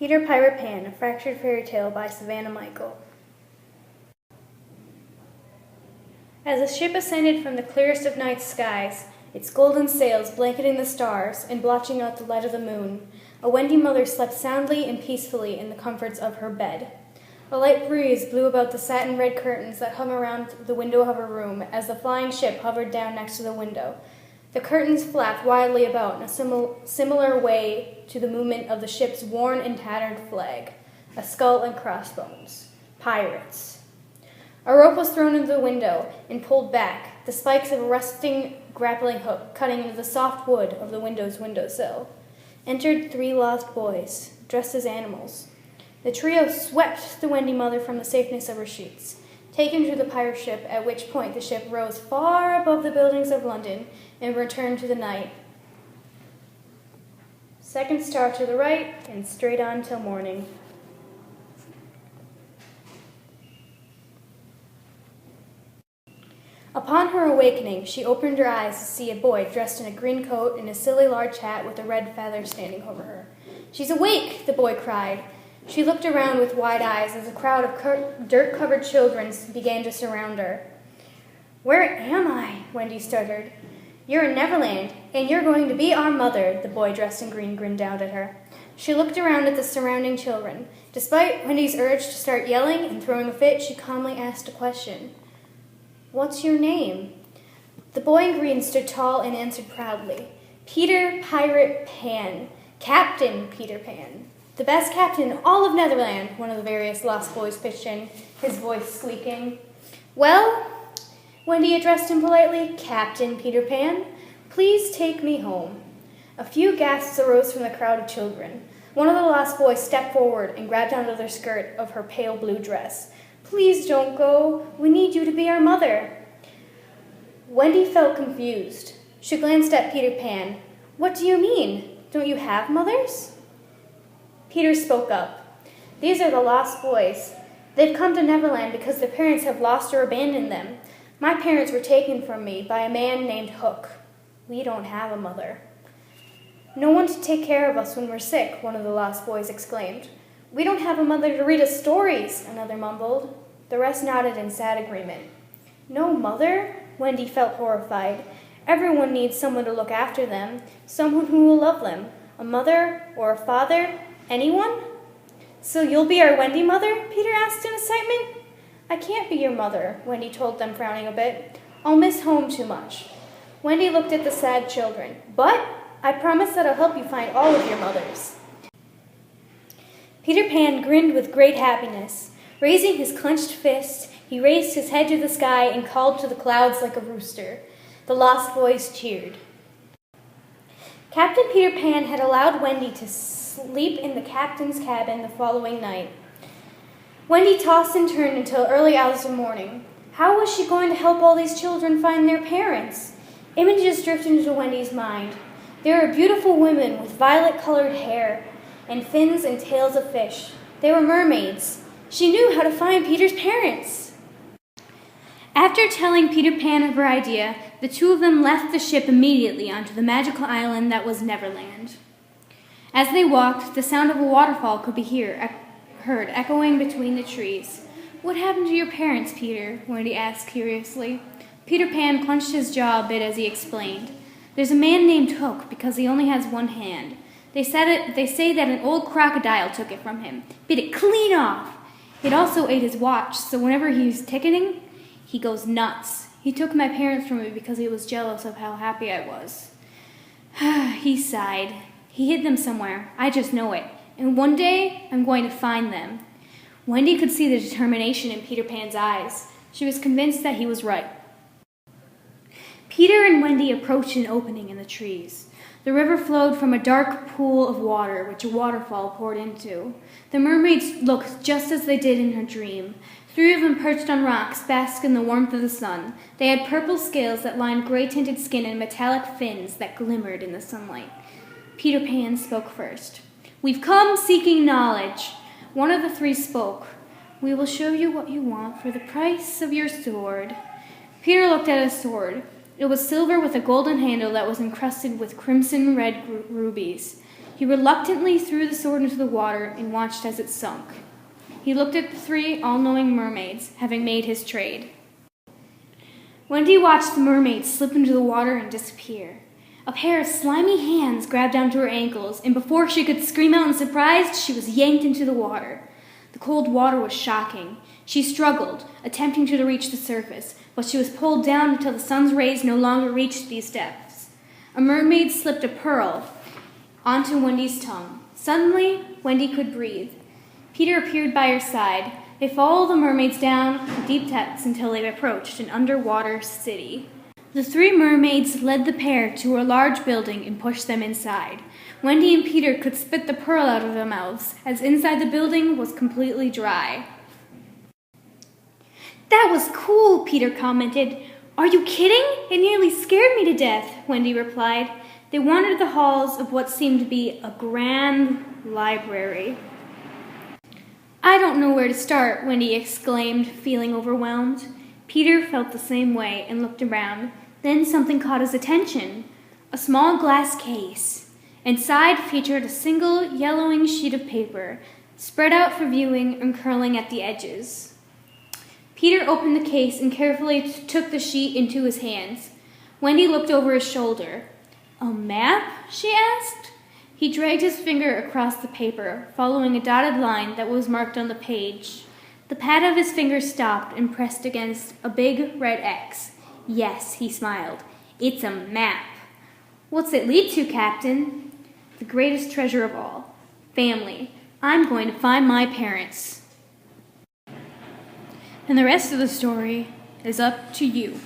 Peter Pirate Pan, A Fractured Fairy Tale by Savannah Michael. As the ship ascended from the clearest of night skies, its golden sails blanketing the stars and blotching out the light of the moon, a Wendy mother slept soundly and peacefully in the comforts of her bed. A light breeze blew about the satin-red curtains that hung around the window of her room as the flying ship hovered down next to the window. The curtains flapped wildly about in a similar way to the movement of the ship's worn and tattered flag, a skull and crossbones. Pirates. A rope was thrown into the window and pulled back, the spikes of a rusting grappling hook cutting into the soft wood of the window's windowsill. Entered 3 lost boys, dressed as animals. The trio swept the Wendy mother from the safeness of her sheets, taken to the pirate ship, at which point the ship rose far above the buildings of London and returned to the night. Second star to the right and straight on till morning. Upon her awakening, she opened her eyes to see a boy dressed in a green coat and a silly large hat with a red feather standing over her. "She's awake!" the boy cried. She looked around with wide eyes as a crowd of dirt-covered children began to surround her. "Where am I?" Wendy stuttered. "You're in Neverland, and you're going to be our mother," the boy dressed in green grinned out at her. She looked around at the surrounding children. Despite Wendy's urge to start yelling and throwing a fit, she calmly asked a question. "What's your name?" The boy in green stood tall and answered proudly. "Peter Pirate Pan. Captain Peter Pan. The best captain in all of Netherland," one of the various lost boys pitched in, his voice squeaking. "Well," Wendy addressed him politely, "Captain Peter Pan, please take me home." A few gasps arose from the crowd of children. One of the lost boys stepped forward and grabbed onto the skirt of her pale blue dress. "Please don't go. We need you to be our mother." Wendy felt confused. She glanced at Peter Pan. "What do you mean? Don't you have mothers?" Peter spoke up. "These are the lost boys. They've come to Neverland because their parents have lost or abandoned them. My parents were taken from me by a man named Hook. We don't have a mother." "No one to take care of us when we're sick," one of the lost boys exclaimed. "We don't have a mother to read us stories," another mumbled. The rest nodded in sad agreement. "No mother?" Wendy felt horrified. Everyone needs someone to look after them, someone who will love them. A mother or a father? Anyone? "So you'll be our Wendy mother?" Peter asked in excitement. "I can't be your mother," Wendy told them, frowning a bit. "I'll miss home too much." Wendy looked at the sad children. "But I promise that I'll help you find all of your mothers." Peter Pan grinned with great happiness. Raising his clenched fist, he raised his head to the sky and called to the clouds like a rooster. The lost boys cheered. Captain Peter Pan had allowed Wendy to sleep in the captain's cabin the following night. Wendy tossed and turned until early hours of morning. How was she going to help all these children find their parents? Images drifted into Wendy's mind. There were beautiful women with violet-colored hair and fins and tails of fish. They were mermaids. She knew how to find Peter's parents. After telling Peter Pan of her idea, the two of them left the ship immediately onto the magical island that was Neverland. As they walked, the sound of a waterfall could be heard echoing between the trees. "What happened to your parents, Peter?" Wendy asked curiously. Peter Pan clenched his jaw a bit as he explained. "There's a man named Hook because he only has one hand. They say that an old crocodile took it from him, bit it clean off. It also ate his watch, so whenever he's ticketing, he goes nuts. He took my parents from me because he was jealous of how happy I was." He sighed. "He hid them somewhere. I just know it. And one day, I'm going to find them." Wendy could see the determination in Peter Pan's eyes. She was convinced that he was right. Peter and Wendy approached an opening in the trees. The river flowed from a dark pool of water, which a waterfall poured into. The mermaids looked just as they did in her dream. 3 of them perched on rocks, basked in the warmth of the sun. They had purple scales that lined gray-tinted skin and metallic fins that glimmered in the sunlight. Peter Pan spoke first. "We've come seeking knowledge." One of the 3 spoke. "We will show you what you want for the price of your sword." Peter looked at his sword. It was silver with a golden handle that was encrusted with crimson red rubies. He reluctantly threw the sword into the water and watched as it sunk. He looked at the three all-knowing mermaids, having made his trade. Wendy watched the mermaid slip into the water and disappear. A pair of slimy hands grabbed onto her ankles, and before she could scream out in surprise, she was yanked into the water. The cold water was shocking. She struggled, attempting to reach the surface, but she was pulled down until the sun's rays no longer reached these depths. A mermaid slipped a pearl onto Wendy's tongue. Suddenly, Wendy could breathe. Peter appeared by her side. They followed the mermaids down the deep depths until they approached an underwater city. The three mermaids led the pair to a large building and pushed them inside. Wendy and Peter could spit the pearl out of their mouths, as inside the building was completely dry. "That was cool," Peter commented. "Are you kidding? It nearly scared me to death," Wendy replied. They wandered the halls of what seemed to be a grand library. "I don't know where to start," Wendy exclaimed, feeling overwhelmed. Peter felt the same way and looked around. Then something caught his attention. A small glass case. Inside featured a single yellowing sheet of paper, spread out for viewing and curling at the edges. Peter opened the case and carefully took the sheet into his hands. Wendy looked over his shoulder. "A map?" she asked. He dragged his finger across the paper, following a dotted line that was marked on the page. The pad of his finger stopped and pressed against a big red X. "Yes," he smiled. "It's a map." "What's it lead to, Captain?" "The greatest treasure of all. Family. I'm going to find my parents." And the rest of the story is up to you.